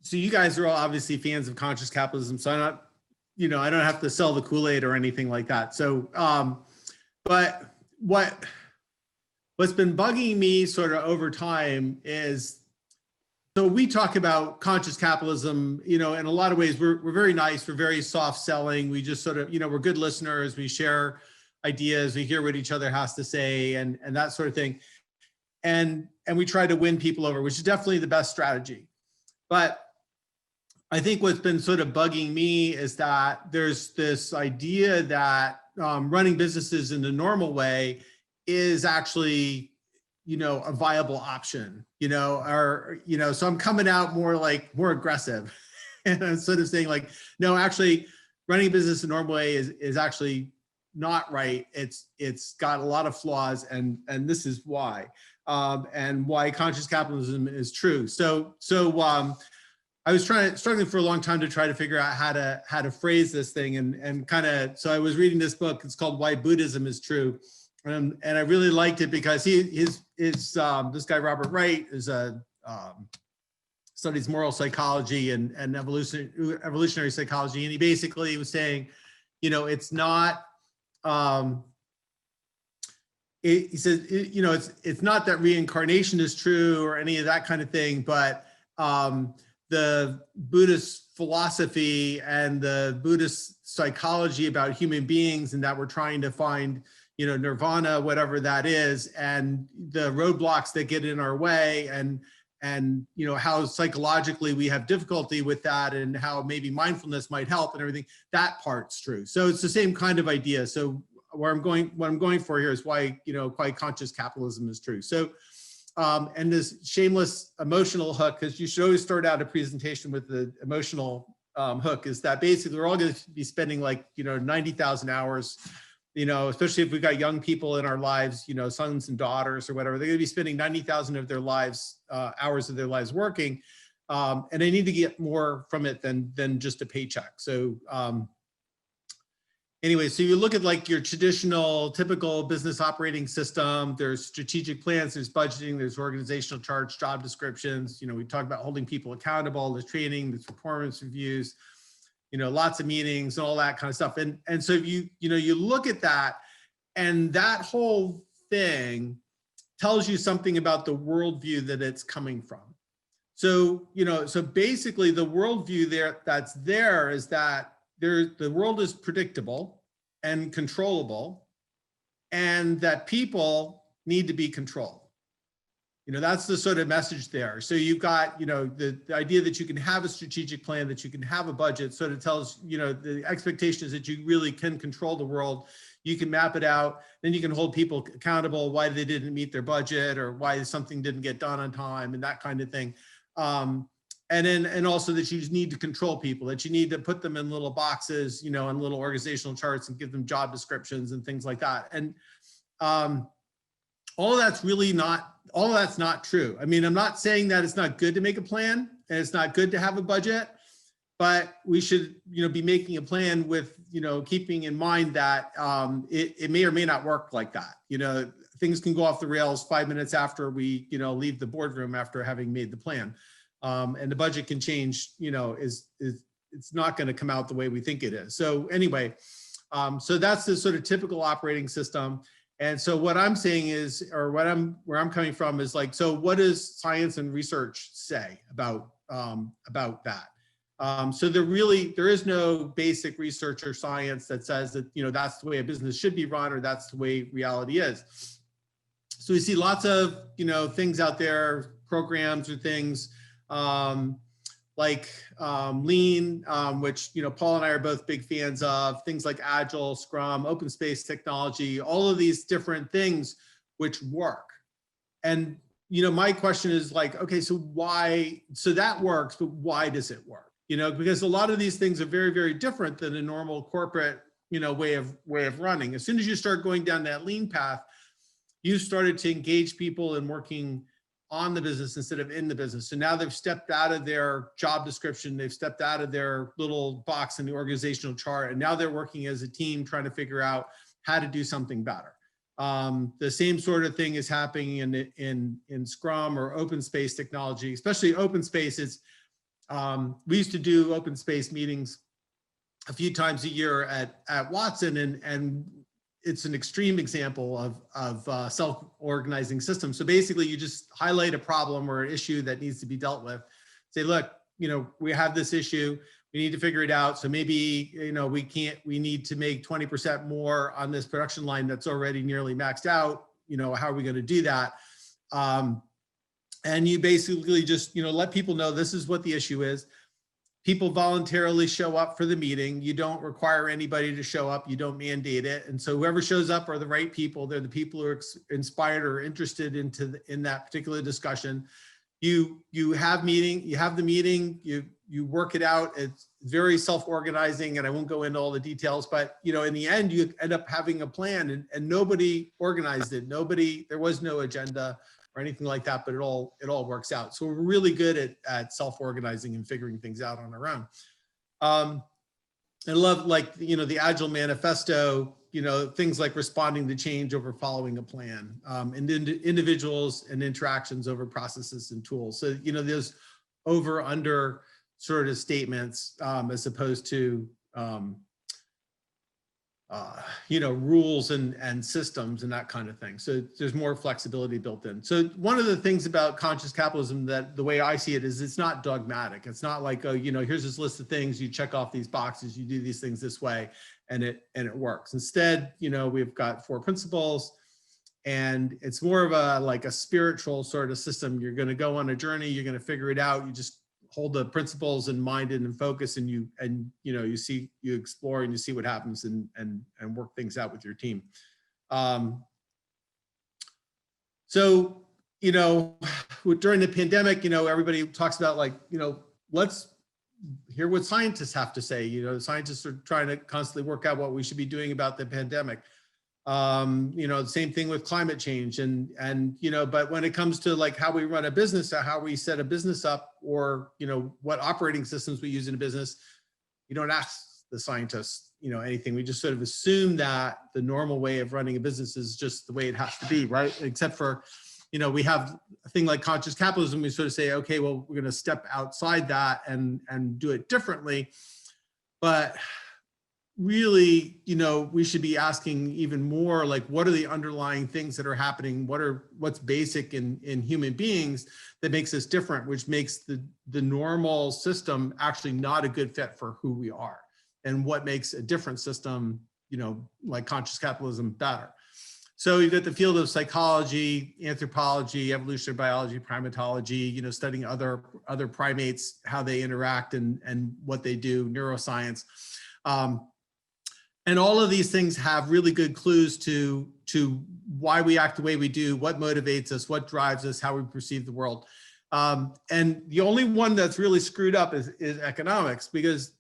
so you guys are all obviously fans of conscious capitalism, so I'm not, I don't have to sell the Kool-Aid or anything like that. So, but what's been bugging me sort of over time is, so we talk about conscious capitalism, in a lot of ways, we're very nice, we're very soft selling. We just sort of, we're good listeners, we share ideas, we hear what each other has to say and that sort of thing. And we try to win people over, which is definitely the best strategy. But I think what's been sort of bugging me is that there's this idea that running businesses in the normal way is actually, a viable option, so I'm coming out more aggressive and I'm sort of saying like, no, actually running a business in a normal way is actually not right. It's got a lot of flaws and this is why, and why conscious capitalism is true. So I was struggling for a long time to try to figure out how to phrase this thing and kind of, so I was reading this book, it's called Why Buddhism is True. And I really liked it because this guy, Robert Wright, is studies moral psychology and evolutionary psychology. And he basically was saying, it's not, he says, it's not that reincarnation is true or any of that kind of thing, but the Buddhist philosophy and the Buddhist psychology about human beings and that we're trying to find, nirvana, whatever that is, and the roadblocks that get in our way and how psychologically we have difficulty with that and how maybe mindfulness might help and everything, that part's true. So it's the same kind of idea. So what I'm going for here is why, why conscious capitalism is true. So, and this shameless emotional hook, because you should always start out a presentation with the emotional hook, is that basically we're all going to be spending 90,000 hours, especially if we've got young people in our lives, sons and daughters or whatever, they're going to be spending 90,000 of their lives, hours of their lives working, and they need to get more from it than just a paycheck. So anyway, so you look at your traditional, typical business operating system, there's strategic plans, there's budgeting, there's organizational charts, job descriptions, we talk about holding people accountable, there's training, there's performance reviews, lots of meetings and all that kind of stuff. And so if you look at that, and that whole thing tells you something about the worldview that it's coming from. So, so basically the worldview that's there is that the world is predictable and controllable, and that people need to be controlled. That's the sort of message there. So you've got, the idea that you can have a strategic plan, that you can have a budget, sort of tells, the expectation is that you really can control the world. You can map it out, then you can hold people accountable, why they didn't meet their budget or why something didn't get done on time and that kind of thing. And also that you need to control people, that you need to put them in little boxes, in little organizational charts and give them job descriptions and things like that. And all of that's not true. I mean, I'm not saying that it's not good to make a plan and it's not good to have a budget, but we should, be making a plan with, keeping in mind that it may or may not work like that. Things can go off the rails 5 minutes after we, leave the boardroom after having made the plan. And the budget can change, it's not going to come out the way we think it is. So anyway, so that's the sort of typical operating system. And so what I'm saying is, or where I'm coming from is so what does science and research say about that? So there is no basic research or science that says that, that's the way a business should be run or that's the way reality is. So we see lots of, things out there, programs or things, Lean, which, Paul and I are both big fans of, things like Agile, Scrum, open space technology, all of these different things which work. And, my question is okay, so that works, but why does it work? Because a lot of these things are very, very different than a normal corporate, way of running. As soon as you start going down that lean path, you started to engage people in working on the business instead of in the business. So now they've stepped out of their job description, they've stepped out of their little box in the organizational chart, and now they're working as a team trying to figure out how to do something better. The same sort of thing is happening in Scrum or open space technology, especially open space. We used to do open space meetings a few times a year at Watson, and it's an extreme example of self-organizing systems. So basically you just highlight a problem or an issue that needs to be dealt with. Say, look, we have this issue, we need to figure it out. So maybe, we need to make 20% more on this production line that's already nearly maxed out. How are we going to do that? And you basically just, let people know this is what the issue is. People voluntarily show up for the meeting. You don't require anybody to show up. You don't mandate it. And so whoever shows up are the right people. They're the people who are inspired or interested in that particular discussion. You have the meeting, you work it out. It's very self-organizing, and I won't go into all the details, but in the end, you end up having a plan, and nobody organized it. There was no agenda or anything like that, but it all works out. So we're really good at self-organizing and figuring things out on our own. I love, the Agile Manifesto, things like responding to change over following a plan, and individuals and interactions over processes and tools. So, there's over under sort of statements, as opposed to, rules and systems and that kind of thing. So there's more flexibility built in. So one of the things about conscious capitalism, that the way I see it, is it's not dogmatic. It's not like, oh, here's this list of things, you check off these boxes, you do these things this way, and it works. Instead, we've got 4 principles, and it's more of a spiritual sort of system. You're going to go on a journey, you're going to figure it out. You just hold the principles in mind and in focus, and you explore and you see what happens, and work things out with your team. So during the pandemic, everybody talks about let's hear what scientists have to say. Scientists are trying to constantly work out what we should be doing about the pandemic. The same thing with climate change, and but when it comes to how we run a business, or how we set a business up, or what operating systems we use in a business, you don't ask the scientists anything. We just sort of assume that the normal way of running a business is just the way it has to be, right? Except for we have a thing like conscious capitalism. We sort of say, okay, well, we're going to step outside that and do it differently. But really, we should be asking even more, what are the underlying things that are happening? What's basic in human beings that makes us different, which makes the normal system actually not a good fit for who we are, and what makes a different system, like conscious capitalism, better. So you've got the field of psychology, anthropology, evolutionary biology, primatology, studying other primates, how they interact and what they do, neuroscience. And all of these things have really good clues to why we act the way we do, what motivates us, what drives us, how we perceive the world. And the only one that's really screwed up is economics, because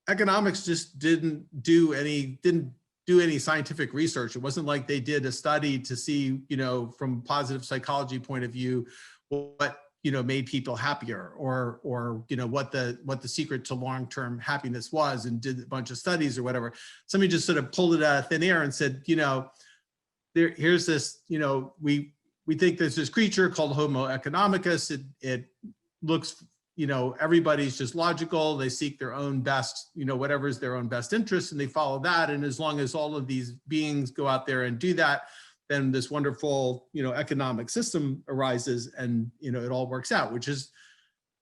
economics just didn't do any scientific research. It wasn't like they did a study to see, from a positive psychology point of view, what made people happier, or what the secret to long-term happiness was, and did a bunch of studies or whatever. Somebody just sort of pulled it out of thin air and said, here's this, we think there's this creature called Homo economicus. It looks, everybody's just logical. They seek their own best, whatever is their own best interest, and they follow that. And as long as all of these beings go out there and do that, then this wonderful, economic system arises, and, it all works out, which is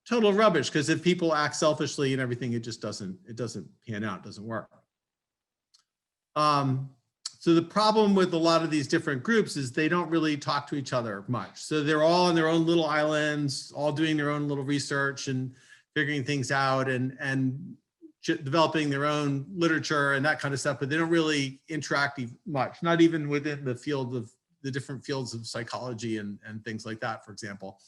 total rubbish, because if people act selfishly and everything, it just doesn't pan out, it doesn't work. So the problem with a lot of these different groups is they don't really talk to each other much. So they're all on their own little islands, all doing their own little research and figuring things out, and developing their own literature and that kind of stuff, but they don't really interact much, not even within the field of the different fields of psychology and things like that, for example.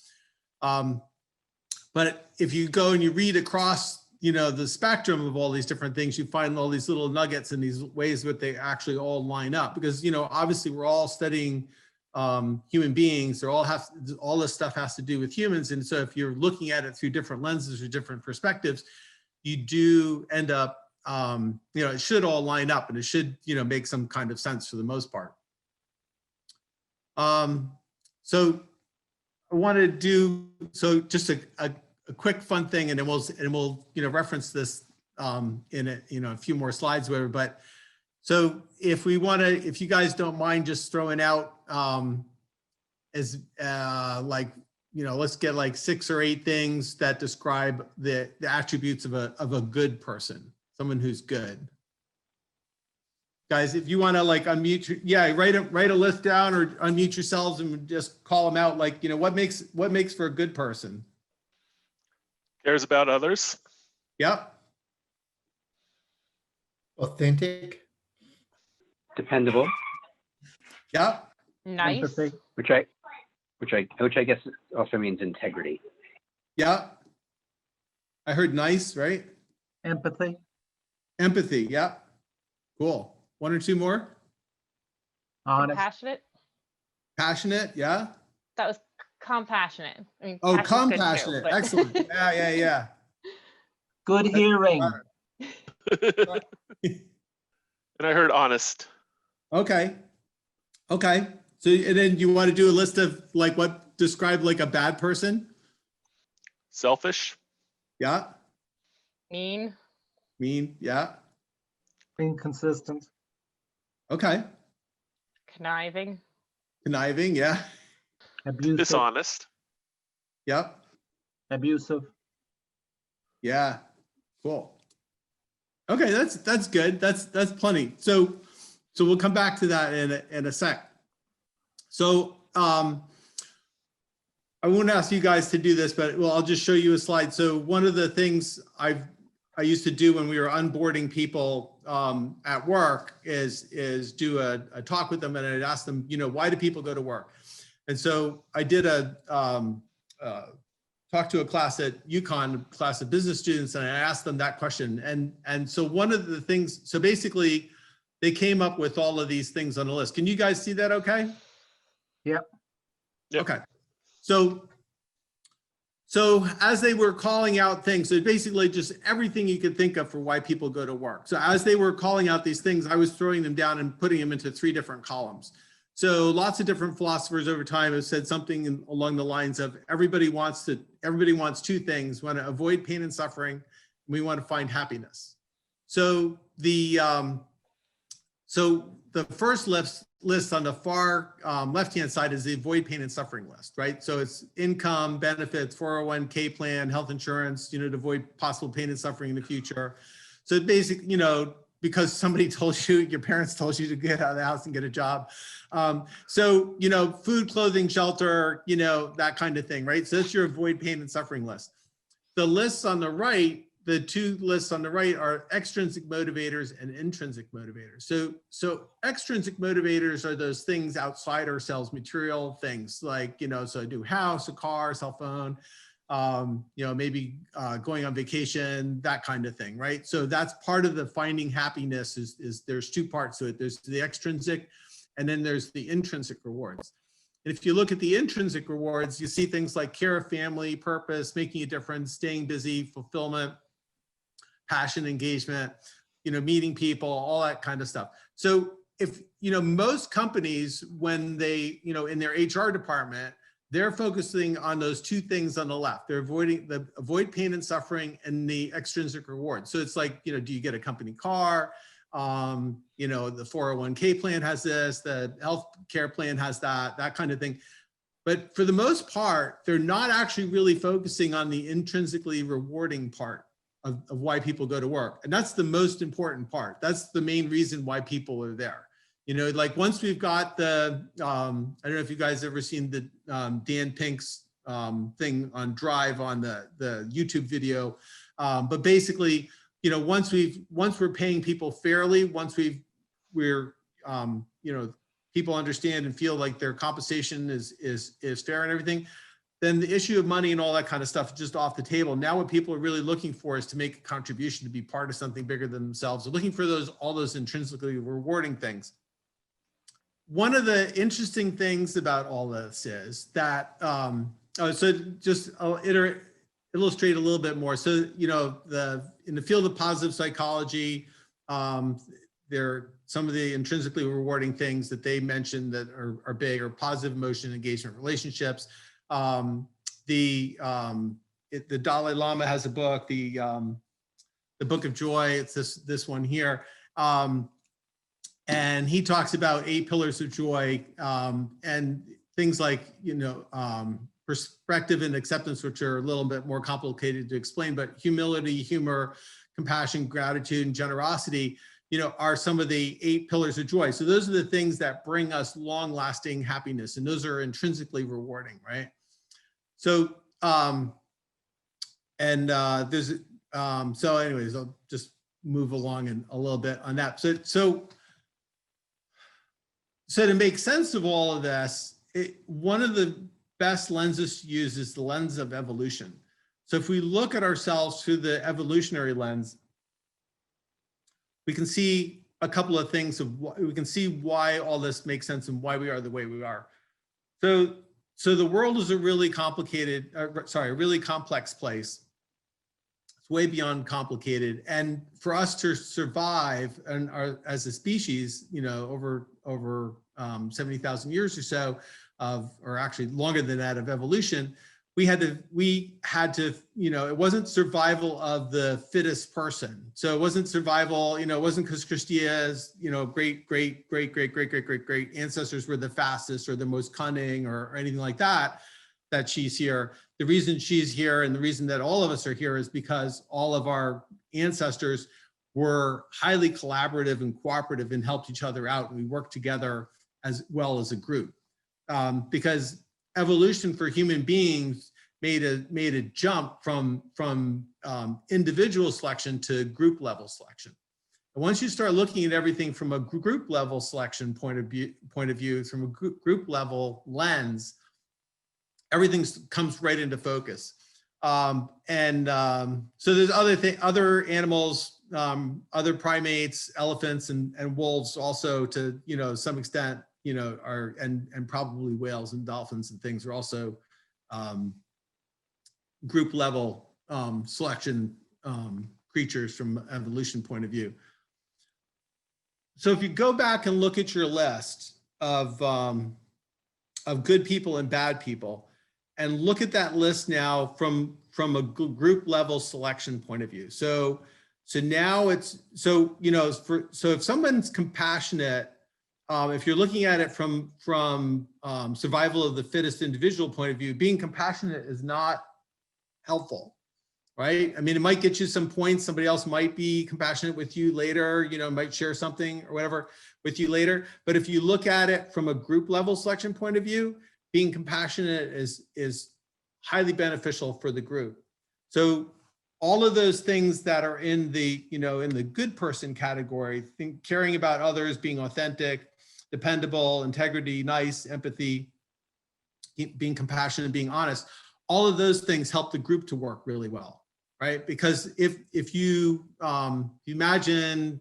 But if you go and you read across, the spectrum of all these different things, you find all these little nuggets and these ways that they actually all line up, because, obviously we're all studying human beings. All this stuff has to do with humans. And so if you're looking at it through different lenses or different perspectives, you do end up, it should all line up, and it should, make some kind of sense for the most part. So I want to do, just a a quick fun thing, and then we'll reference this in a few more slides, whatever. But so if you guys don't mind just throwing out as let's get like 6 or 8 things that describe the attributes of a good person, someone who's good. Guys, if you want to like unmute, write a list down or unmute yourselves and just call them out. Like, what makes for a good person? Cares about others. Yep. Authentic. Dependable. Yep. Nice. Empathy. Which I guess also means integrity. Yep. I heard nice, right? Empathy. Empathy. Yep. Cool. 1 or 2 more. Honest. Compassionate. Passionate. Yeah. That was compassionate. I mean, Oh, passionate's good too, compassionate. but- Excellent. Yeah. Good hearing. And I heard honest. Okay. So, and then you want to do a list of like what describe like a bad person? Selfish. Yeah. Mean. Yeah. Inconsistent. Okay. Conniving. Conniving. Yeah. Abusive. Dishonest. Yep. Abusive. Yeah. Cool. Okay, that's good. That's plenty. So we'll come back to that in a sec. So I won't ask you guys to do this, but I'll just show you a slide. So one of the things I used to do when we were onboarding people at work is do a talk with them, and I'd ask them, why do people go to work? And so I did talk to a class at UConn, class of business students, and I asked them that question. And so one of the things, so basically they came up with all of these things on the list. Can you guys see that okay? Yep. Okay. So as they were calling out things, so basically just everything you could think of for why people go to work. So as they were calling out these things, I was throwing them down and putting them into 3 different columns. So lots of different philosophers over time have said something along the lines of everybody wants 2 things: we want to avoid pain and suffering, and we want to find happiness. So the first list on the far left-hand side is the avoid pain and suffering list, right? So it's income, benefits, 401k plan, health insurance, to avoid possible pain and suffering in the future. So basically, because somebody told you, your parents told you to get out of the house and get a job. Food, clothing, shelter, that kind of thing, right? So that's your avoid pain and suffering list. The lists on the right, the 2 lists on the right are extrinsic motivators and intrinsic motivators. So extrinsic motivators are those things outside ourselves, material things like, so I do house, a car, cell phone, maybe going on vacation, that kind of thing, right? So that's part of the finding happiness is there's 2 parts to it. There's the extrinsic, and then there's the intrinsic rewards. And if you look at the intrinsic rewards, you see things like care of family, purpose, making a difference, staying busy, fulfillment, passion, engagement, meeting people, all that kind of stuff. So if, most companies, when they, in their HR department, they're focusing on those 2 things on the left. They're avoid pain and suffering and the extrinsic reward. So it's like, do you get a company car? The 401k plan has this, the health care plan has that kind of thing. But for the most part, they're not actually really focusing on the intrinsically rewarding part of why people go to work. And that's the most important part. That's the main reason why people are there. Like once we've got the, I don't know if you guys ever seen the Dan Pink's thing on Drive on the YouTube video, but basically, once we're paying people fairly, once people understand and feel like their compensation is fair and everything, then the issue of money and all that kind of stuff is just off the table. Now what people are really looking for is to make a contribution, to be part of something bigger than themselves. They're looking for all those intrinsically rewarding things. One of the interesting things about all this is that, so just I'll illustrate a little bit more. So, in the field of positive psychology, there are some of the intrinsically rewarding things that they mentioned that are big, or positive emotion, engagement, relationships. In the Dalai Lama has a book, the Book of Joy. It's this one here. And he talks about 8 pillars of joy, and things like, perspective and acceptance, which are a little bit more complicated to explain, but humility, humor, compassion, gratitude, and generosity, are some of the 8 pillars of joy. So those are the things that bring us long-lasting happiness, and those are intrinsically rewarding, right? So, there's, so anyways, I'll just move along in a little bit on that. So to make sense of all of this, one of the best lenses to use is the lens of evolution. So if we look at ourselves through the evolutionary lens, we can see a couple of things we can see why all this makes sense and why we are the way we are. So the world is a really complicated, a really complex place. It's way beyond complicated. And for us to survive as a species, over 70,000 years or so or actually longer than that of evolution, we had to, it wasn't survival of the fittest person. So it wasn't survival, it wasn't because Christia's, great ancestors were the fastest or the most cunning or anything like that she's here. The reason she's here and the reason that all of us are here is because all of our ancestors were highly collaborative and cooperative and helped each other out. And we worked together as well as a group. Because evolution for human beings made a jump from individual selection to group level selection. And once you start looking at everything from a group level selection point of view, from a group level lens, everything comes right into focus. So there's other animals, other primates, elephants and wolves also to some extent, and probably whales and dolphins and things are also group level selection creatures from an evolution point of view. So if you go back and look at your list of good people and bad people, and look at that list now from a group level selection point of view. So now it's, so if someone's compassionate, if you're looking at it from survival of the fittest individual point of view, being compassionate is not helpful, right? I mean, it might get you some points. Somebody else might be compassionate with you later, might share something or whatever with you later. But if you look at it from a group level selection point of view, being compassionate is highly beneficial for the group. So all of those things that are in the, in the good person category, caring about others, being authentic, dependable, integrity, nice, empathy, being compassionate, being honest, all of those things help the group to work really well, right? Because if you imagine,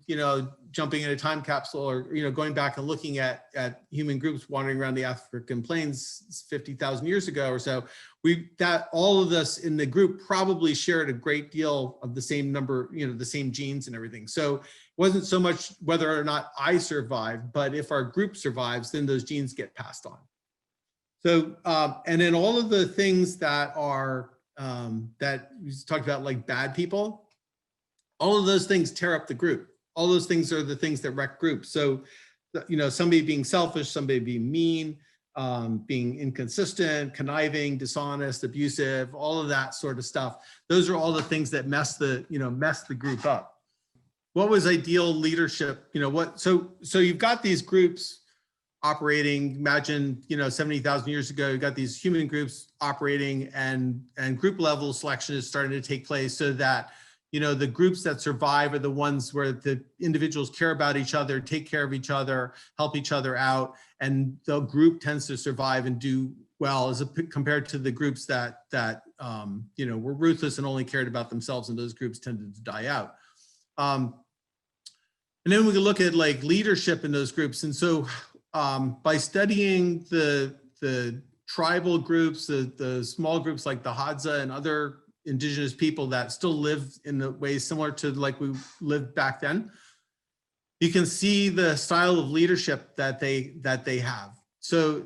jumping in a time capsule or, going back and looking at human groups wandering around the African plains 50,000 years ago or so, all of us in the group probably shared a great deal of the same number, the same genes and everything. So it wasn't so much whether or not I survived, but if our group survives, then those genes get passed on. So, and then all of the things that are, that we talked about, like bad people, all of those things tear up the group. All those things are the things that wreck groups. So, somebody being selfish, somebody being mean, being inconsistent, conniving, dishonest, abusive, all of that sort of stuff. Those are all the things that mess the group up. What was ideal leadership? So you've got these groups operating. Imagine, 70,000 years ago, you got these human groups operating, and group level selection is starting to take place so that the groups that survive are the ones where the individuals care about each other, take care of each other, help each other out, and the group tends to survive and do well compared to the groups that were ruthless and only cared about themselves, and those groups tended to die out. And then we can look at like leadership in those groups, and so by studying the tribal groups, the small groups like the Hadza and other indigenous people that still live in the ways similar to like we lived back then, you can see the style of leadership that they have. So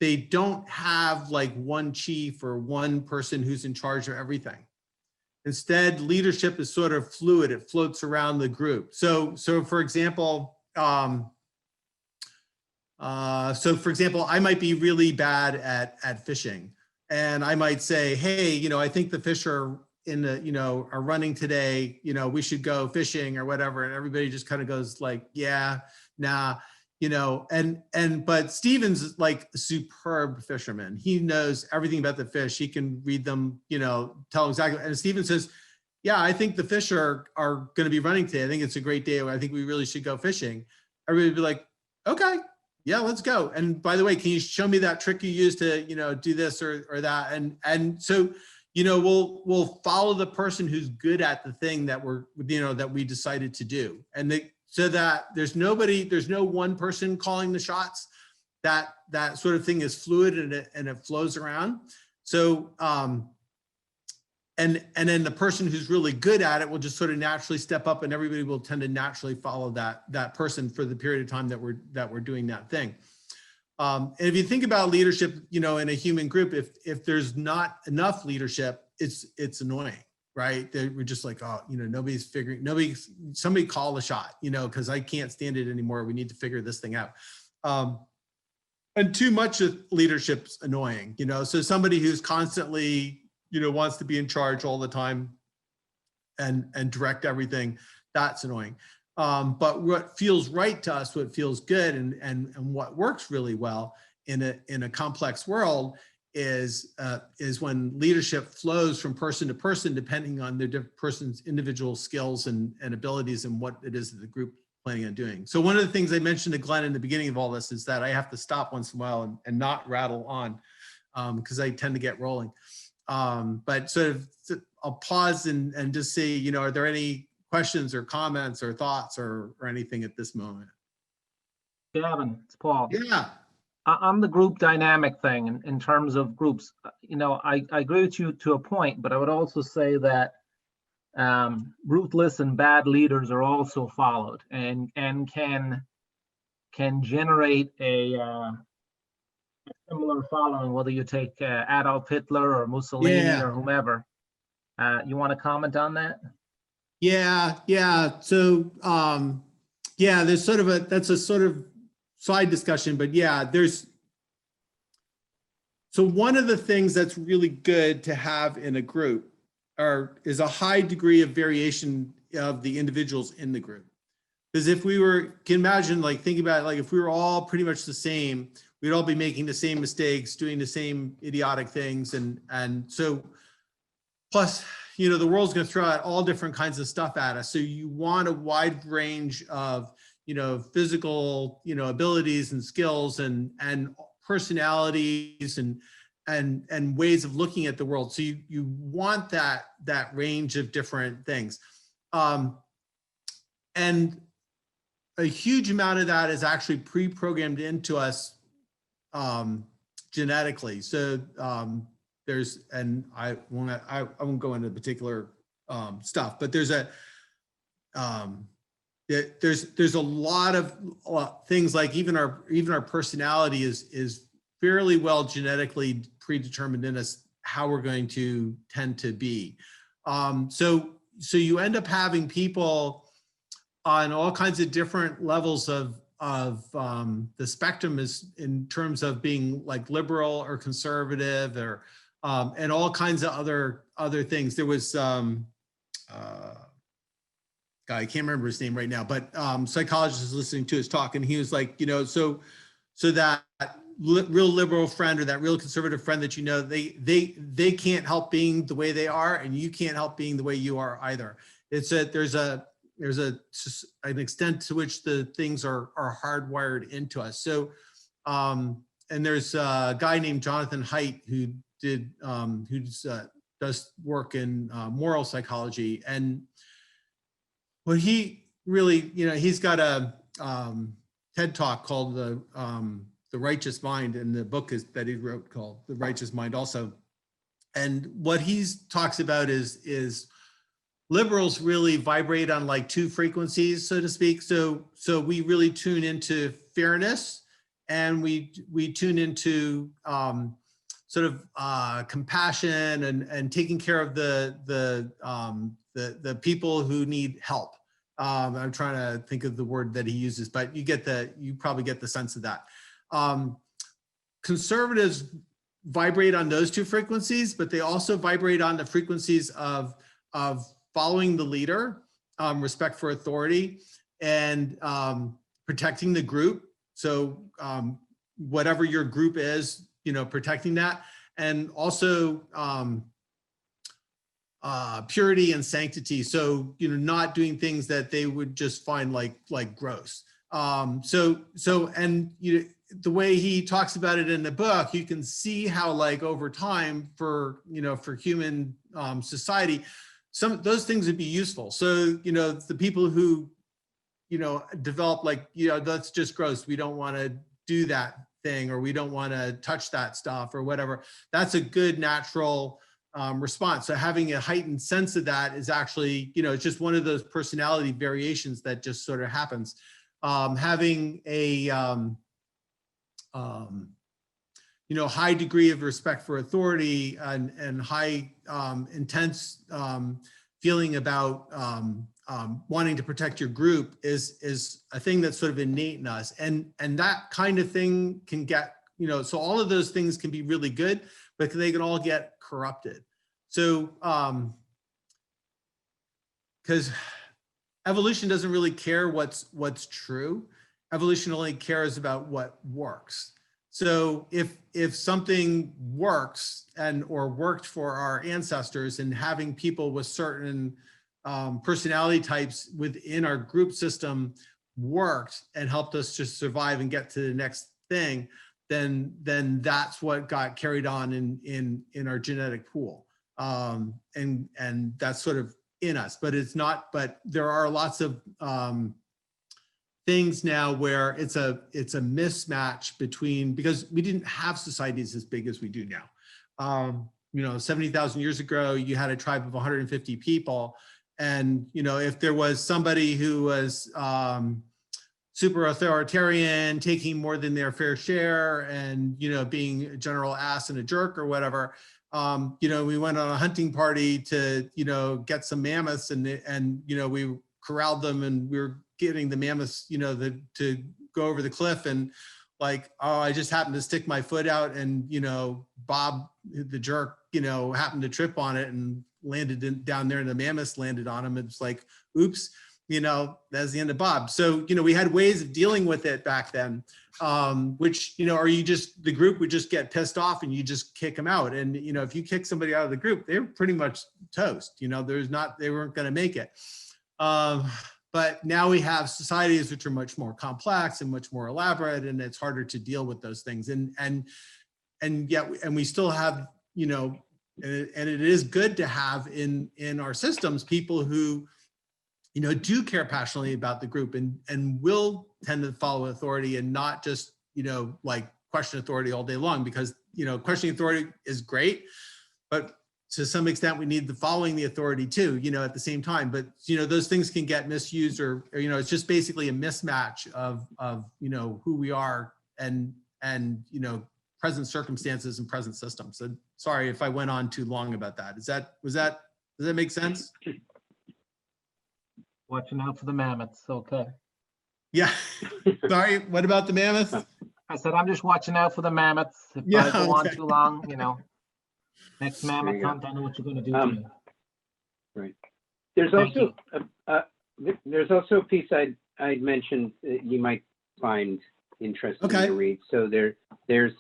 they don't have like one chief or one person who's in charge of everything. Instead, leadership is sort of fluid. It floats around the group. So for example, I might be really bad at fishing, and I might say, hey, you know, I think the fish are in the, you know, are running today, you know, we should go fishing or whatever. And everybody just kind of goes like, yeah, nah, you know, but Steven's like a superb fisherman. He knows everything about the fish. He can read them, you know, tell them exactly. And Steven says, yeah, I think the fish are going to be running today. I think it's a great day. I think we really should go fishing. Everybody would be like, okay, yeah, let's go. And by the way, can you show me that trick you used to, you know, do this or that? And so, you know, we'll follow the person who's good at the thing that we're, you know, that we decided to do. And so that there's no one person calling the shots. That sort of thing is fluid and it flows around. So, and then the person who's really good at it will just sort of naturally step up, and everybody will tend to naturally follow that person for the period of time that we're doing that thing. And if you think about leadership, you know, in a human group, if there's not enough leadership, it's annoying, right? We're just like, oh, you know, somebody call the shot, you know, because I can't stand it anymore. We need to figure this thing out. And too much of leadership's annoying, you know. So somebody who's constantly, you know, wants to be in charge all the time and direct everything, that's annoying. But what feels right to us, what feels good, and what works really well in a complex world is when leadership flows from person to person, depending on the person's individual skills and abilities and what it is that the group planning on doing. So one of the things I mentioned to Glenn in the beginning of all this is that I have to stop once in a while and not rattle on, because I tend to get rolling. But sort of I'll pause and just say, you know, are there any questions or comments or thoughts or anything at this moment? Gavin, it's Paul. Yeah. On the group dynamic thing, in terms of groups, you know, I agree with you to a point, but I would also say that ruthless and bad leaders are also followed and can generate a similar following, whether you take Adolf Hitler or Mussolini or whomever. You want to comment on that? Yeah. So, there's sort of that's a sort of side discussion, but yeah, so one of the things that's really good to have in a group is a high degree of variation of the individuals in the group. Because if we can imagine, like, thinking about it, like if we were all pretty much the same, we'd all be making the same mistakes, doing the same idiotic things. And so, plus, you know, the world's going to throw out all different kinds of stuff at us. So you want a wide range of, you know, physical, you know, abilities and skills and personalities and ways of looking at the world. So you want that range of different things. And a huge amount of that is actually pre-programmed into us genetically. So I won't go into particular stuff, but there's a lot of things, like even our personality is fairly well genetically predetermined in us how we're going to tend to be. So you end up having people on all kinds of different levels of the spectrum, is in terms of being like liberal or conservative or and all kinds of other things. There was guy, I can't remember his name right now, but psychologist was listening to his talk, and he was like, you know, so that real liberal friend or that real conservative friend that, you know, they can't help being the way they are, and you can't help being the way you are either. It's there's an extent to which the things are hardwired into us. So, and there's a guy named Jonathan Haidt who does work in moral psychology, and what he really, you know, he's got a TED Talk called the Righteous Mind, and the book that he wrote called The Righteous Mind also. And what he talks about is liberals really vibrate on like two frequencies, so to speak. So we really tune into fairness and we tune into sort of compassion and taking care of the people who need help. I'm trying to think of the word that he uses, but you probably get the sense of that. Conservatives vibrate on those two frequencies, but they also vibrate on the frequencies of following the leader, respect for authority, and protecting the group. So whatever your group is, protecting that, and also purity and sanctity. So, not doing things that they would just find like gross. And the way he talks about it in the book, you can see how over time for human society, those things would be useful. So, the people who, develop that's just gross. We don't want to do that thing, or we don't want to touch that stuff or whatever. That's a good natural response. So having a heightened sense of that is actually, it's just one of those personality variations that just sort of happens. Having a, high degree of respect for authority and high intense feeling about wanting to protect your group is a thing that's sort of innate in us. And that kind of thing can get, so all of those things can be really good, but they can all get corrupted. So, because evolution doesn't really care what's true. Evolution only cares about what works. So if something works or worked for our ancestors, and having people with certain personality types within our group system worked and helped us just survive and get to the next thing, then that's what got carried on in our genetic pool. And that's sort of in us, but it's not, but there are lots of things now where it's a mismatch between, because we didn't have societies as big as we do now. 70,000 years ago, you had a tribe of 150 people. And, if there was somebody who was super authoritarian, taking more than their fair share, and, being a general ass and a jerk or whatever, we went on a hunting party to, get some mammoths, and we corralled them, and we were getting the mammoths, to go over the cliff, and I just happened to stick my foot out, and, Bob, the jerk, happened to trip on it and landed down there, and the mammoths landed on him. It's like, oops, that's the end of Bob. So, we had ways of dealing with it back then, which, or the group would just get pissed off and you just kick them out. And, if you kick somebody out of the group, they were pretty much toast, they weren't going to make it. But now we have societies which are much more complex and much more elaborate, and it's harder to deal with those things. And yet we still have, and it is good to have in our systems people who, do care passionately about the group and will tend to follow authority and not just, question authority all day long, because, questioning authority is great, but to some extent we need the following the authority too, at the same time. But, those things can get misused, or it's just basically a mismatch of who we are and present circumstances and present systems. So sorry if I went on too long about that. Does that make sense? Watching out for the mammoths. Okay. Yeah. Sorry. What about the mammoths? I said, I'm just watching out for the mammoths. If I go on too long, next mammoth hunt, I know what you're going to do to me. Right. There's also a piece I'd mentioned that you might find interesting to read. So there's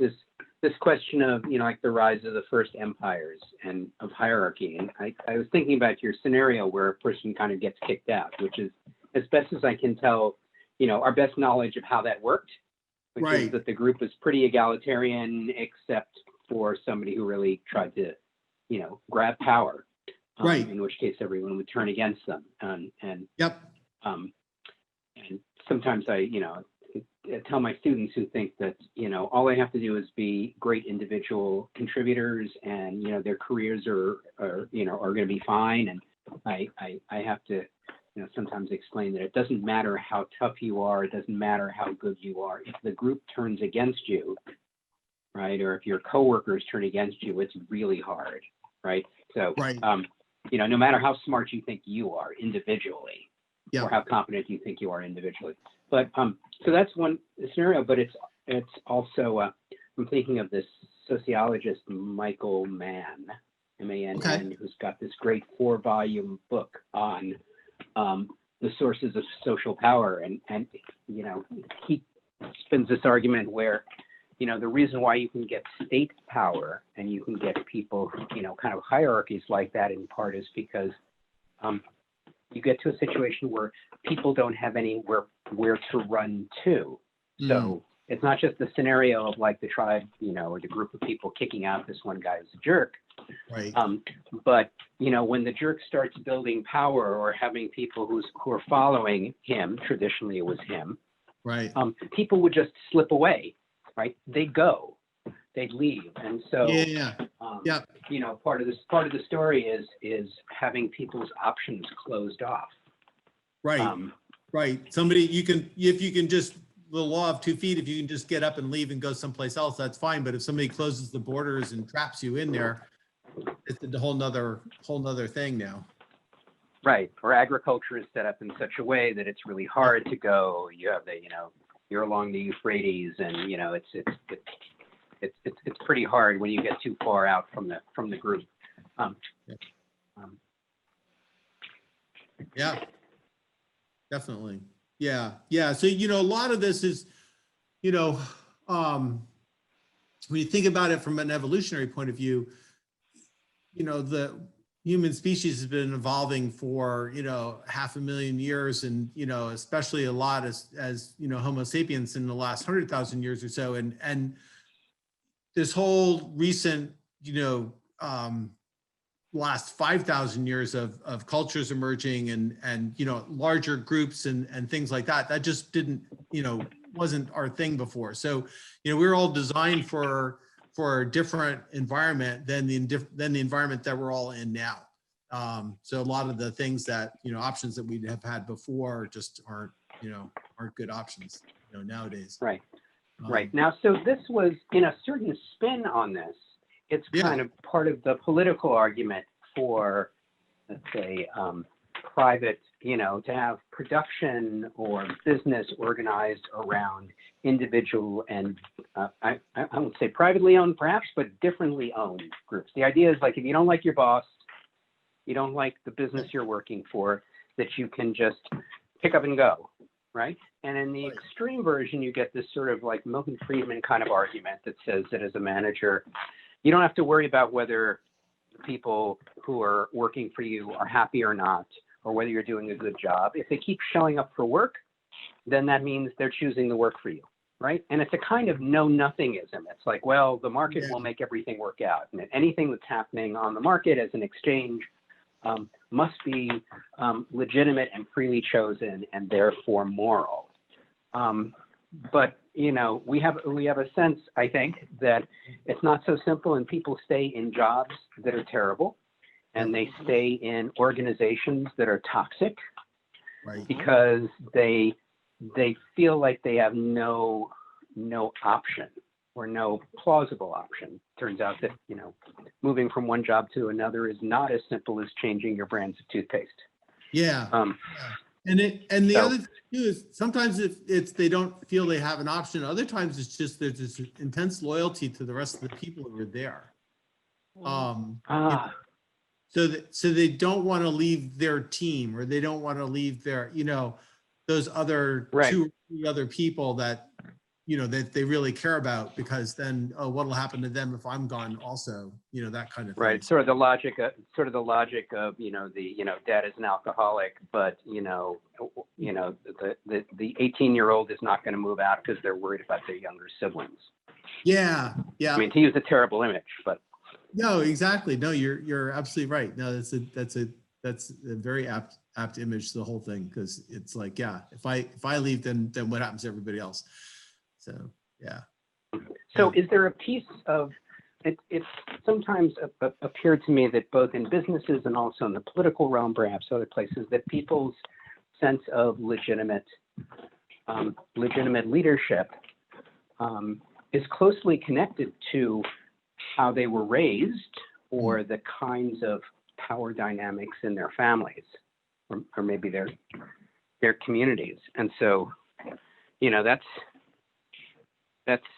this question of, like the rise of the first empires and of hierarchy. And I was thinking about your scenario where a person kind of gets kicked out, which is, as best as I can tell, our best knowledge of how that worked, which is that the group was pretty egalitarian, except for somebody who really tried to, grab power. In which case everyone would turn against them. And sometimes I tell my students who think that, all they have to do is be great individual contributors, and, their careers are going to be fine. And I have to sometimes explain that it doesn't matter how tough you are, it doesn't matter how good you are. If the group turns against you, right, or if your coworkers turn against you, it's really hard, right? So, Right. No matter how smart you think you are individually, Yeah. or how competent you think you are individually. But so that's one scenario. But it's also I'm thinking of this sociologist Michael Mann, M-A-N-N, Okay. who's got this great 4-volume book on the sources of social power, and he spins this argument where the reason why you can get state power and you can get people, kind of hierarchies like that in part is because you get to a situation where people don't have anywhere where to run to. So it's not just the scenario of like the tribe, or the group of people kicking out this one guy who's a jerk. Right. But when the jerk starts building power or having people who are following him, traditionally it was him, Right. people would just slip away, right? They'd go, they'd leave, and so Yeah. Yeah. part of the story is having people's options closed off. Right. Right. Somebody if you can just, the law of 2 feet, if you can just get up and leave and go someplace else, that's fine. But if somebody closes the borders and traps you in there, it's a whole nother thing now. Right. Or agriculture is set up in such a way that it's really hard to go. You have you're along the Euphrates, and it's pretty hard when you get too far out from the group. Yeah. Definitely. Yeah. Yeah. So, a lot of this is, when you think about it from an evolutionary point of view, the human species has been evolving for, 500,000 years, and, especially a lot as Homo sapiens in the last 100,000 years or so. And this whole recent, last 5,000 years of cultures emerging and larger groups and things like that just didn't, wasn't our thing before. So, we were all designed for a different environment than the environment that we're all in now. So a lot of the things that, options that we'd have had before just aren't good options, nowadays. Right. Right. Now, so this was, in a certain spin on this, it's kind of part of the political argument for, let's say, private, to have production or business organized around individual and I won't say privately owned perhaps, but differently owned groups. The idea is like, if you don't like your boss, you don't like the business you're working for, that you can just pick up and go, right? And in the extreme version, you get this sort of like Milton Friedman kind of argument that says that as a manager, you don't have to worry about whether the people who are working for you are happy or not, or whether you're doing a good job. If they keep showing up for work, then that means they're choosing the work for you, right? And it's a kind of know-nothingism. It's like, well, the market will make everything work out. And anything that's happening on the market as an exchange must be legitimate and freely chosen and therefore moral. But we have a sense, I think, that it's not so simple, and people stay in jobs that are terrible, and they stay in organizations that are toxic, Right. because they feel like they have no option or no plausible option. Turns out that moving from one job to another is not as simple as changing your brands of toothpaste. Yeah. And the other thing too is sometimes it's they don't feel they have an option. Other times it's just there's this intense loyalty to the rest of the people who are there. So they don't want to leave their team, or they don't want to leave their those other two or three other people that that they really care about, because then what'll happen to them if I'm gone also, that kind of thing. Right. Sort of the logic of dad is an alcoholic, but the 18-year-old is not going to move out because they're worried about their younger siblings. Yeah. I mean, to use a terrible image, but no, exactly. No, you're absolutely right. No, that's a very apt image to the whole thing, because it's like, if I leave, then what happens to everybody else? So, yeah. So is there a piece of it sometimes appeared to me that both in businesses and also in the political realm, perhaps other places, that people's sense of legitimate leadership is closely connected to how they were raised or the kinds of power dynamics in their families or maybe their communities. And so, that's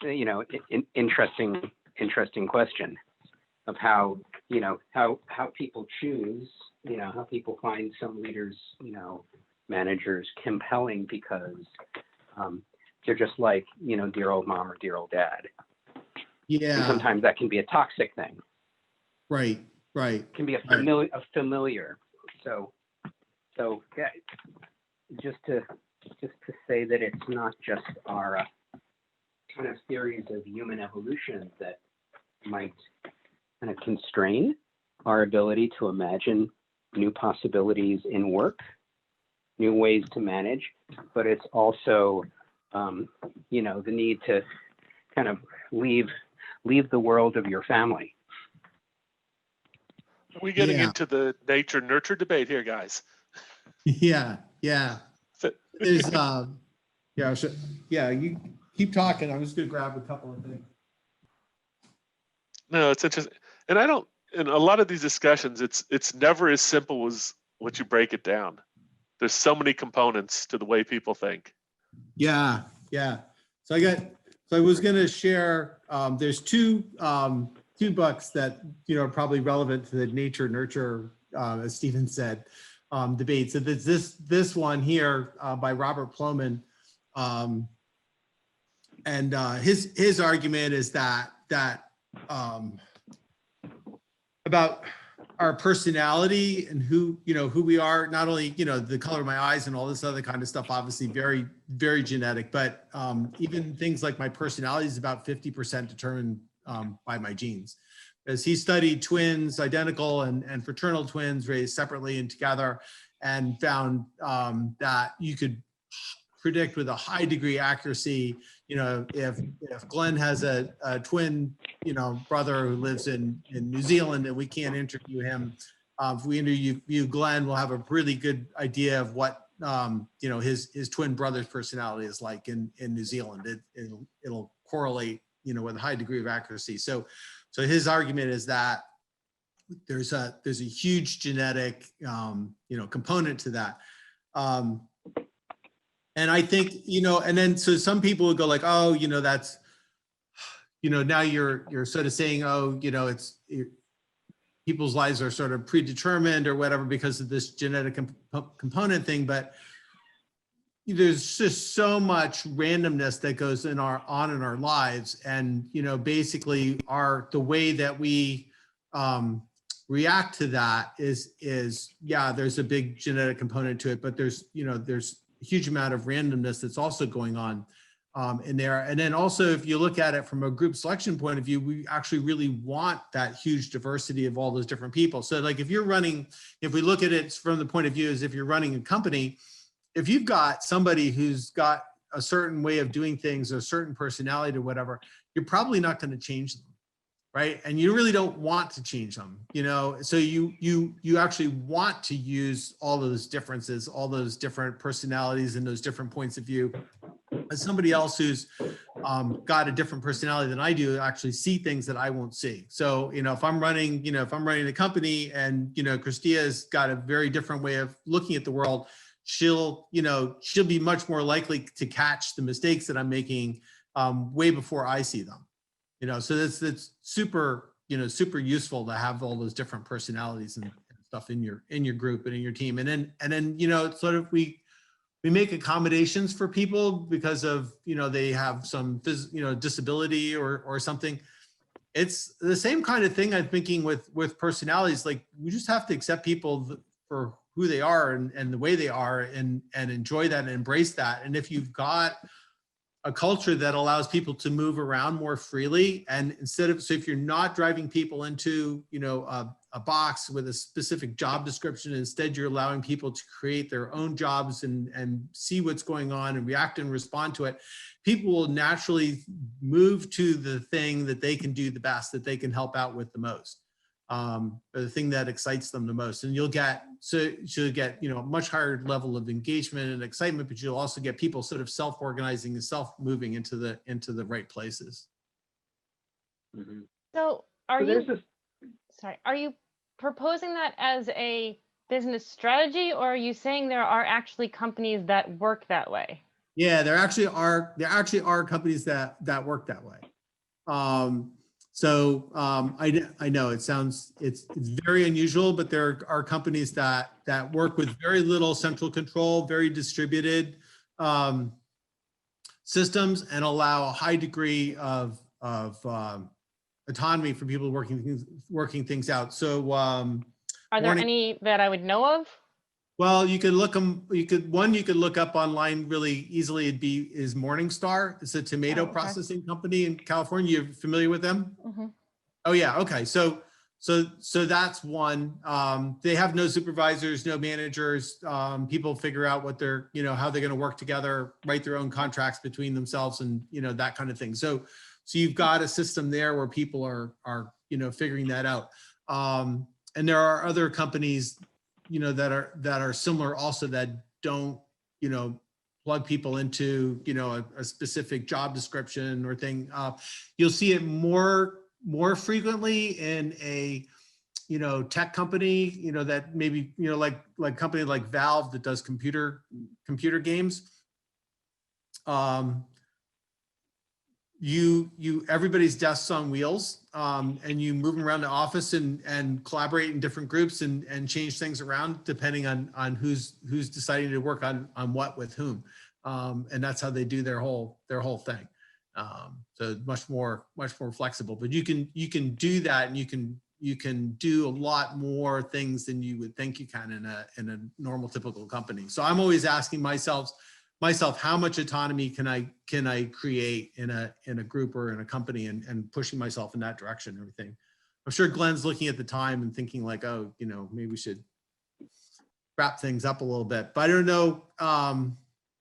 an interesting question of how people choose, how people find some leaders, managers compelling because they're just like, dear old mom or dear old dad. Yeah. And sometimes that can be a toxic thing. Right. It can be a familiar. So yeah, just to say that it's not just our kind of theories of human evolution that might kind of constrain our ability to imagine new possibilities in work, new ways to manage, but it's also, the need to kind of leave the world of your family. Are we getting Yeah. into the nature nurture debate here, guys? Yeah. So- There's you keep talking. I'm just gonna grab a couple of things. No, it's interesting. And in a lot of these discussions, it's never as simple as what you break it down. There's so many components to the way people think. Yeah. So I was gonna share, there's two books that, are probably relevant to the nature nurture, as Stephen said, debate. So there's this one here by Robert Plomin. And his argument is that about our personality and who we are, not only, the color of my eyes and all this other kind of stuff, obviously very, very genetic, but even things like my personality is about 50% determined by my genes. As he studied twins, identical and fraternal twins raised separately and together, and found that you could predict with a high degree accuracy, if Glenn has a twin, brother who lives in New Zealand and we can't interview him, if we interview Glenn, we'll have a really good idea of what, his twin brother's personality is like in New Zealand. It'll correlate, with a high degree of accuracy. So his argument is that there's a huge genetic, component to that. And I think, and then so some people would go like, oh, that's, now you're sort of saying, oh, people's lives are sort of predetermined or whatever because of this genetic component thing. But there's just so much randomness that goes on in our lives. And, basically the way that we react to that is, yeah, there's a big genetic component to it, but there's a huge amount of randomness that's also going on in there. And then also, if you look at it from a group selection point of view, we actually really want that huge diversity of all those different people. So like if we look at it from the point of view as if you're running a company, if you've got somebody who's got a certain way of doing things, a certain personality or whatever, you're probably not going to change them, right? And you really don't want to change them, so you actually want to use all those differences, all those different personalities and those different points of view. As somebody else who's got a different personality than I do, actually see things that I won't see. So, if I'm running a company and, Christia's got a very different way of looking at the world, she'll be much more likely to catch the mistakes that I'm making way before I see them. So that's super, super useful to have all those different personalities and stuff in your group and in your team. And then, sort of we make accommodations for people because of, they have some, disability or something. It's the same kind of thing I'm thinking with personalities. Like we just have to accept people for who they are and the way they are and enjoy that and embrace that. And if you've got a culture that allows people to move around more freely, and so if you're not driving people into, a box with a specific job description, instead you're allowing people to create their own jobs and see what's going on and react and respond to it, people will naturally move to the thing that they can do the best, that they can help out with the most. the thing that excites them the most. And you'll get a much higher level of engagement and excitement, but you'll also get people sort of self-organizing and self-moving into the right places. Mm-hmm. So are So there's you, sorry, are you proposing that as a business strategy, or are you saying there are actually companies that work that way? Yeah, there actually are companies that work that way. I know it's very unusual, but there are companies that work with very little central control, very distributed systems, and allow a high degree of autonomy for people working things out. So Are there any that I would know of? well, you could look them. You could look up online really easily. Is Morningstar. It's a tomato processing company in California. You're familiar with them? Mm-hmm. Oh yeah. Okay. So that's one. They have no supervisors, no managers. People figure out what they're, how they're going to work together, write their own contracts between themselves, and that kind of thing. So you've got a system there where people are figuring that out. And there are other companies that are similar also, that don't plug people into a specific job description or thing. You'll see it more frequently in a tech company that maybe like company like Valve that does computer games. Everybody's desks on wheels, and you move them around the office and collaborate in different groups and change things around depending on who's deciding to work on what with whom, and that's how they do their whole thing. So much more flexible, but you can do that, and you can do a lot more things than you would think you can in a normal typical company. So I'm always asking myself, how much autonomy can I create in a group or in a company, and pushing myself in that direction and everything. I'm sure Glen's looking at the time and thinking like, oh, maybe we should wrap things up a little bit, but I don't know.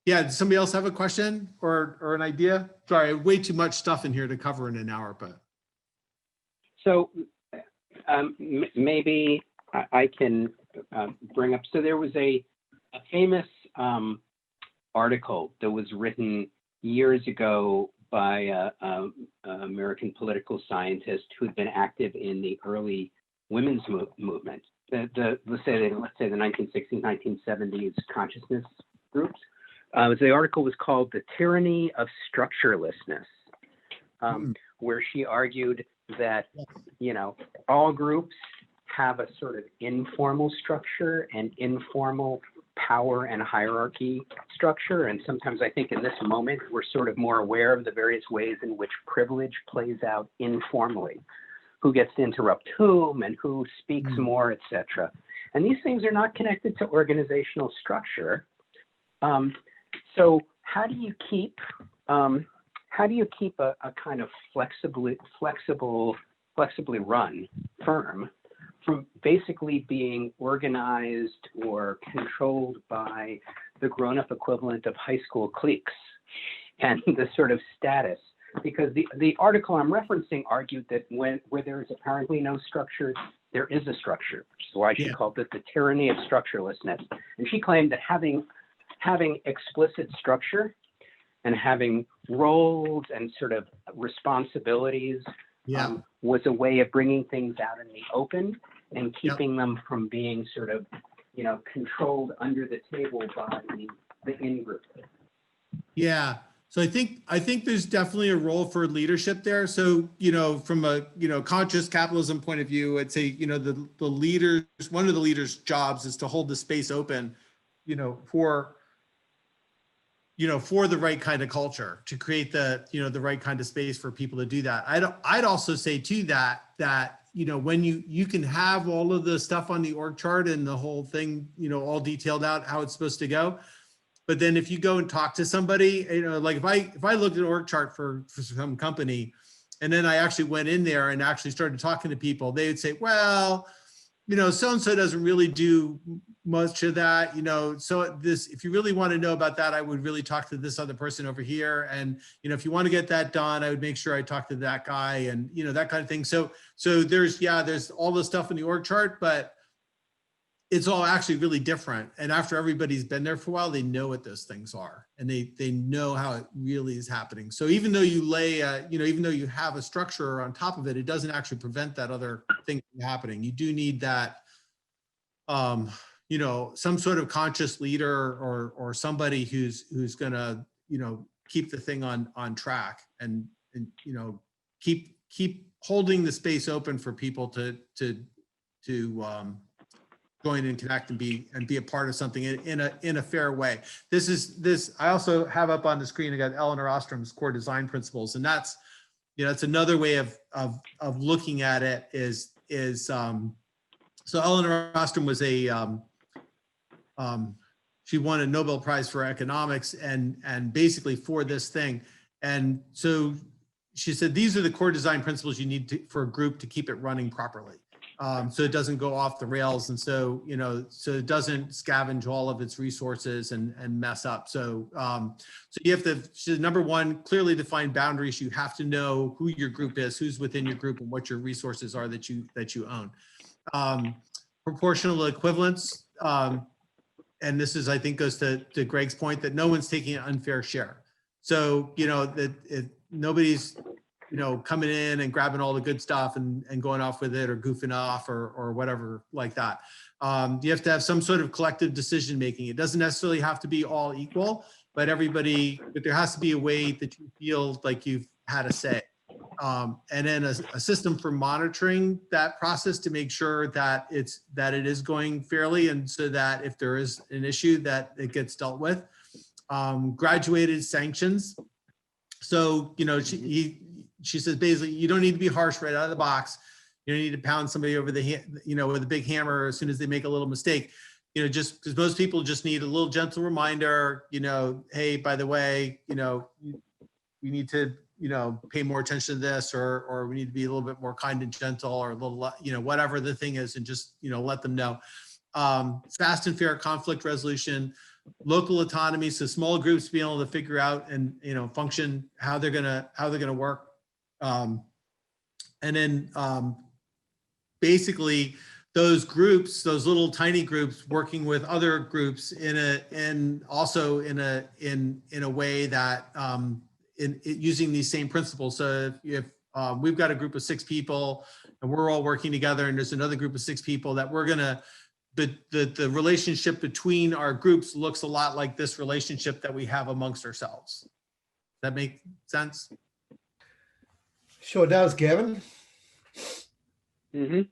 Yeah, does somebody else have a question or an idea? Sorry, way too much stuff in here to cover in an hour, but. So maybe I can bring up, so there was a famous article that was written years ago by an American political scientist who had been active in the early women's movement. Let's say the 1960s, 1970s consciousness groups. The article was called "The Tyranny of Structurelessness," where she argued that all groups have a sort of informal structure and informal power and hierarchy structure. And sometimes I think in this moment, we're sort of more aware of the various ways in which privilege plays out informally, who gets to interrupt whom and who speaks more, etc. And these things are not connected to organizational structure. So how do you keep a kind of flexibly run firm from basically being organized or controlled by the grown-up equivalent of high school cliques and the sort of status? Because the article I'm referencing argued that where there is apparently no structure, there is a structure, which is why she called it the tyranny of structurelessness. And she claimed that having explicit structure and having roles and sort of responsibilities was a way of bringing things out in the open and keeping them from being sort of, controlled under the table by the in-group. Yeah. So I think there's definitely a role for leadership there. So, from a, conscious capitalism point of view, I'd say, the leaders, one of the leaders' jobs is to hold the space open, for the right kind of culture, to create the, the right kind of space for people to do that. I'd also say too that when you can have all of the stuff on the org chart and the whole thing, all detailed out how it's supposed to go. But then if you go and talk to somebody, like if I looked at an org chart for some company, and then I actually went in there and actually started talking to people, they would say, well, so-and-so doesn't really do much of that, so this, if you really want to know about that, I would really talk to this other person over here. And, if you want to get that done, I would make sure I talk to that guy and, that kind of thing. So there's all this stuff in the org chart, but it's all actually really different. And after everybody's been there for a while, they know what those things are, and they know how it really is happening. So even though you lay, even though you have a structure on top of it, it doesn't actually prevent that other thing from happening. You do need that, some sort of conscious leader or somebody who's gonna, keep the thing on track and keep holding the space open for people to join and connect and be a part of something in a fair way. I also have up on the screen, I got Eleanor Ostrom's core design principles. And that's, it's another way of looking at it is so Eleanor Ostrom was she won a Nobel Prize for economics and basically for this thing. And so she said, these are the core design principles you need for a group to keep it running properly. So it doesn't go off the rails. And so, so it doesn't scavenge all of its resources and mess up. So, so you have to, number one, clearly define boundaries. You have to know who your group is, who's within your group, and what your resources are that you own. Proportional equivalence. And this is, I think, goes to Greg's point that no one's taking an unfair share. So, that nobody's, coming in and grabbing all the good stuff and going off with it or goofing off or whatever like that. You have to have some sort of collective decision making. It doesn't necessarily have to be all equal, but there has to be a way that you feel like you've had a say. And then a system for monitoring that process to make sure that it is going fairly, and so that if there is an issue that it gets dealt with. Graduated sanctions. So, she says basically you don't need to be harsh right out of the box. You don't need to pound somebody over the with a big hammer as soon as they make a little mistake. Just because most people just need a little gentle reminder. Hey, by the way, we need to pay more attention to this, or we need to be a little bit more kind and gentle, or a little whatever the thing is, and just let them know. Fast and fair conflict resolution. Local autonomy, so small groups being able to figure out and function how they're gonna work. And then basically those groups, those little tiny groups, working with other groups in a way that using these same principles. So if we've got a group of 6 people and we're all working together, and there's another group of 6 people that we're gonna, the relationship between our groups looks a lot like this relationship that we have amongst ourselves. Does that make sense? Sure does, Gavin. Mm-hmm.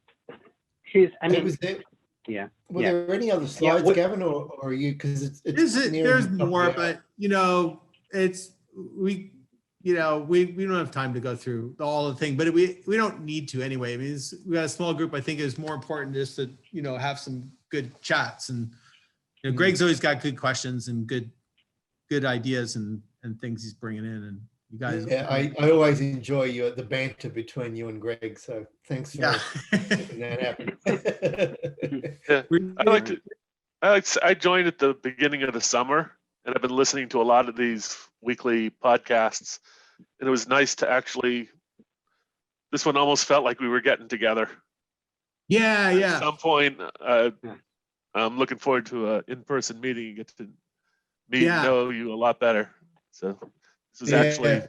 Yeah. Were there any other slides, Gavin, or are you, because there's more, but we don't have time to go through all the thing, but we don't need to anyway. I mean, we got a small group. I think it was more important just to have some good chats, and Greg's always got good questions and good ideas and things he's bringing in, and you guys. Yeah, I always enjoy the banter between you and Greg. So thanks for making that happen. Yeah, I joined at the beginning of the summer, and I've been listening to a lot of these weekly podcasts, and it was nice to actually, this one almost felt like we were getting together. Yeah. At some point, I'm looking forward to an in-person meeting and get to meet and know you a lot better. So this is actually.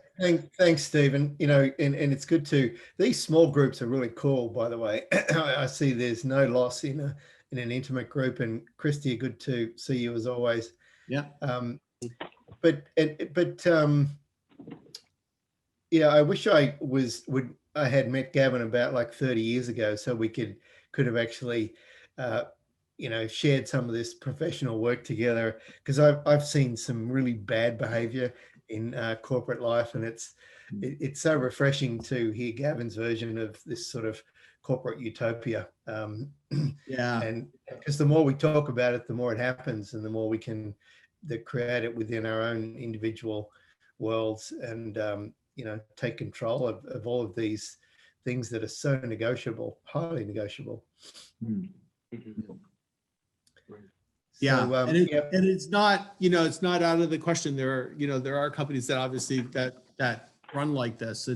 Thanks, Stephen. And it's good to, these small groups are really cool, by the way. I see there's no loss in an intimate group, and Christy, good to see you as always. Yeah. I wish I had met Gavin about like 30 years ago, so we could have actually shared some of this professional work together, because I've seen some really bad behavior in corporate life, and it's so refreshing to hear Gavin's version of this sort of corporate utopia. And because the more we talk about it, the more it happens, and the more we can create it within our own individual worlds, and take control of all of these things that are so negotiable, highly negotiable. Yeah, So, and it's not, it's not out of the question. There are companies that obviously that run like this.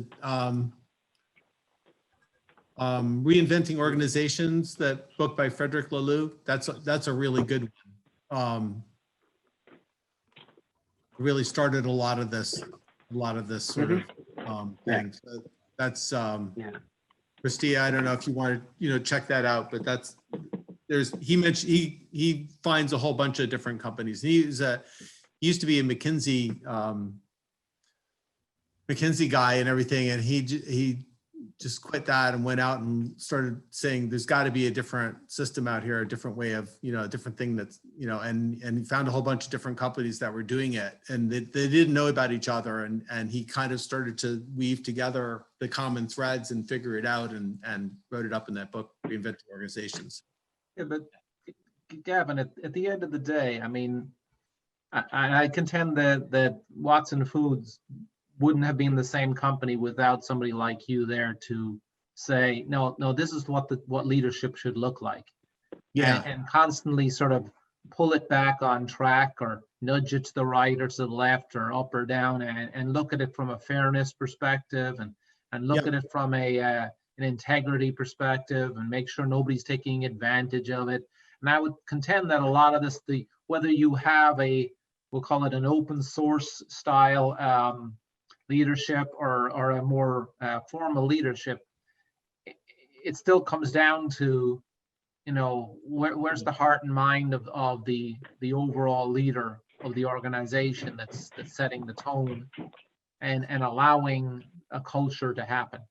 Reinventing Organizations, that book by Frederick Laloux, that's a really good one. Really started a lot of this sort of thing. So that's Yeah. Christia, I don't know if you want to check that out, but he mentioned he finds a whole bunch of different companies. He used to be a McKinsey guy and everything, and he just quit that and went out and started saying there's got to be a different system out here, a different way of, a different thing that's, and he found a whole bunch of different companies that were doing it, and they didn't know about each other, and he kind of started to weave together the common threads and figure it out, and wrote it up in that book, Reinventing Organizations. Yeah, but Gavin, at the end of the day, I mean, I contend that Watson Foods wouldn't have been the same company without somebody like you there to say, no, this is what leadership should look like. Yeah. And constantly sort of pull it back on track, or nudge it to the right or to the left or up or down, and look at it from a fairness perspective, and look at it from an integrity perspective, and make sure nobody's taking advantage of it. And I would contend that a lot of this, whether you have we'll call it an open source style leadership or a more formal leadership, it still comes down to, where's the heart and mind of the overall leader of the organization that's setting the tone and allowing a culture to happen.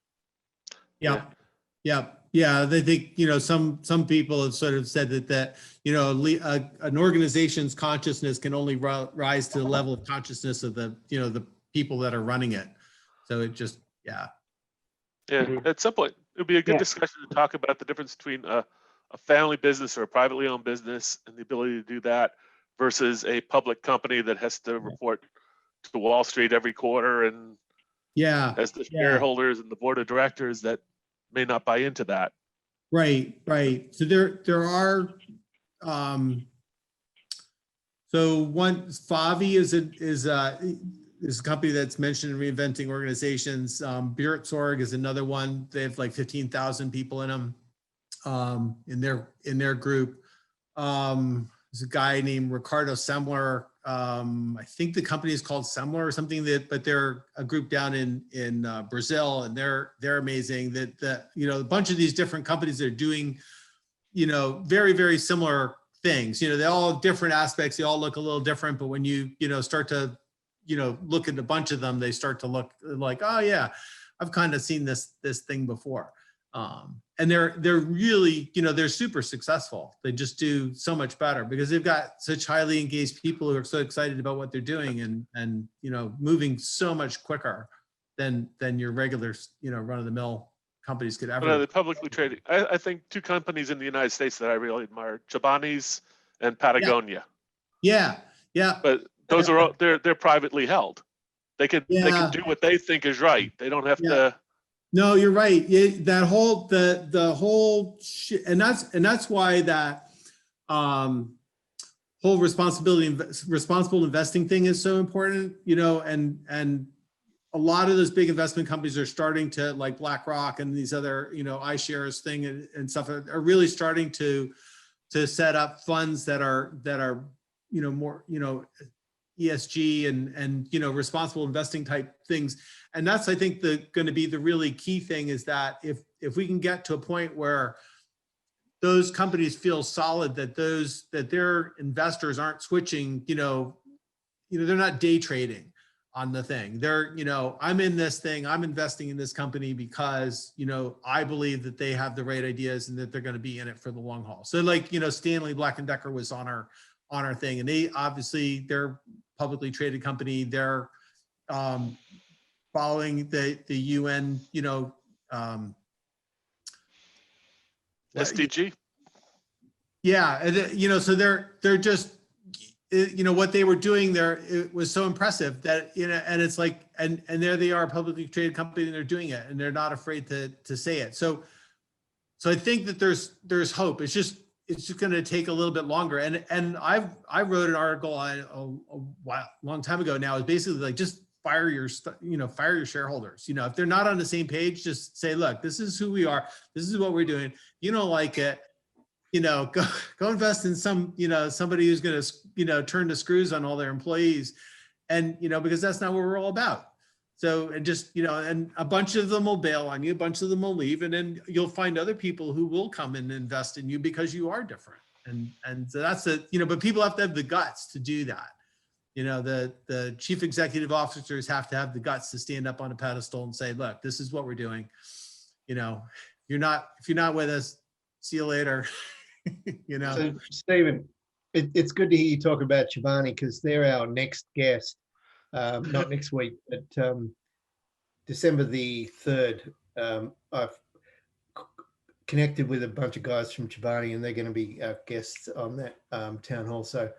Yeah. They think, some people have sort of said that an organization's consciousness can only rise to the level of consciousness of the people that are running it. So it just, At some point, it would be a good discussion to talk about the difference between a family business or a privately owned business and the ability to do that versus a public company that has to report to Wall Street every quarter and has the shareholders and the board of directors that may not buy into that. Right. So there are, so one, Favi is a company that's mentioned in Reinventing Organizations. Beertsorg is another one. They have like 15,000 people in them, in their group. There's a guy named Ricardo Semler. I think the company is called Semler or something, but they're a group down in Brazil, and they're amazing. That a bunch of these different companies that are doing, very, very similar things. They all have different aspects. They all look a little different, but when you start to look at a bunch of them, they start to look like, oh yeah, I've kind of seen this thing before. And they're really, they're super successful. They just do so much better because they've got such highly engaged people who are so excited about what they're doing and moving so much quicker than your regular, run-of-the-mill companies could ever. The publicly traded, I think two companies in the United States that I really admire, Chobani's and Patagonia. Yeah. But those are all, they're privately held. They can do what they think is right. They don't have to. No, you're right. That whole the whole shit, and that's why that whole responsible investing thing is so important. And a lot of those big investment companies are starting to, like BlackRock and these other iShares thing and stuff, are really starting to set up funds that are more ESG and responsible investing type things. And that's, I think, going to be the really key thing, is that if we can get to a point where those companies feel solid, that their investors aren't switching, they're not day trading on the thing. They're, I'm in this thing, I'm investing in this company because, I believe that they have the right ideas and that they're going to be in it for the long haul. So like, Stanley Black & Decker was on our thing, and they're publicly traded company. They're following the UN, SDG. Yeah, and so they're just, what they were doing there, it was so impressive that, and it's like, and there they are, a publicly traded company, and they're doing it, and they're not afraid to say it. So I think that there's hope. It's just going to take a little bit longer. And I wrote an article a long time ago now. It's basically like, just fire your shareholders. If they're not on the same page, just say, look, this is who we are. This is what we're doing. You don't like it. Go invest in somebody who's going to turn the screws on all their employees, and because that's not what we're all about. So, and just and a bunch of them will bail on you, a bunch of them will leave, and then you'll find other people who will come and invest in you because you are different. And so that's but people have to have the guts to do that. The chief executive officers have to have the guts to stand up on a pedestal and say, look, this is what we're doing. If you're not with us, see you later. So, Stephen, it's good to hear you talk about Chobani, because they're our next guest. Not next week, but December the 3rd. I've connected with a bunch of guys from Chobani, and they're going to be our guests on that town hall. So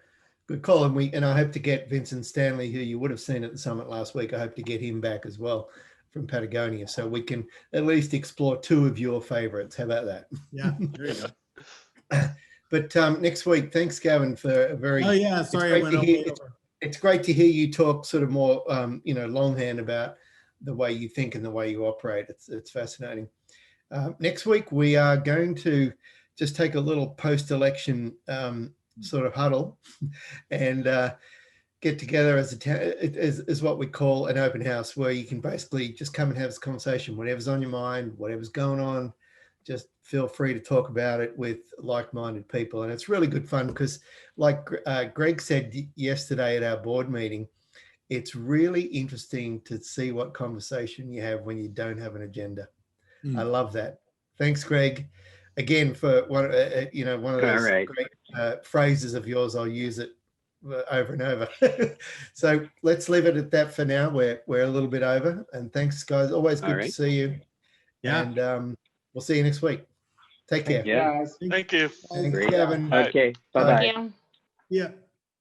good call. And I hope to get Vincent Stanley, who you would have seen at the summit last week. I hope to get him back as well from Patagonia, so we can at least explore two of your favorites. How about that? Yeah, there you go. But next week, thanks, Gavin, for a very. Oh yeah, sorry, I went over. It's great to hear you talk sort of more, longhand about the way you think and the way you operate. It's fascinating. Next week, we are going to just take a little post-election sort of huddle and get together as what we call an open house, where you can basically just come and have this conversation, whatever's on your mind, whatever's going on. Just feel free to talk about it with like-minded people. And it's really good fun because, like Greg said yesterday at our board meeting, it's really interesting to see what conversation you have when you don't have an agenda. I love that. Thanks, Greg. Again, for one of those great phrases of yours. I'll use it over and over. So let's leave it at that for now. We're a little bit over. And thanks, guys. Always good to see you. Yeah. And we'll see you next week. Take care. Yeah. Thank you. Thanks, Great. Gavin. Okay. Bye-bye. Thank you. Yeah.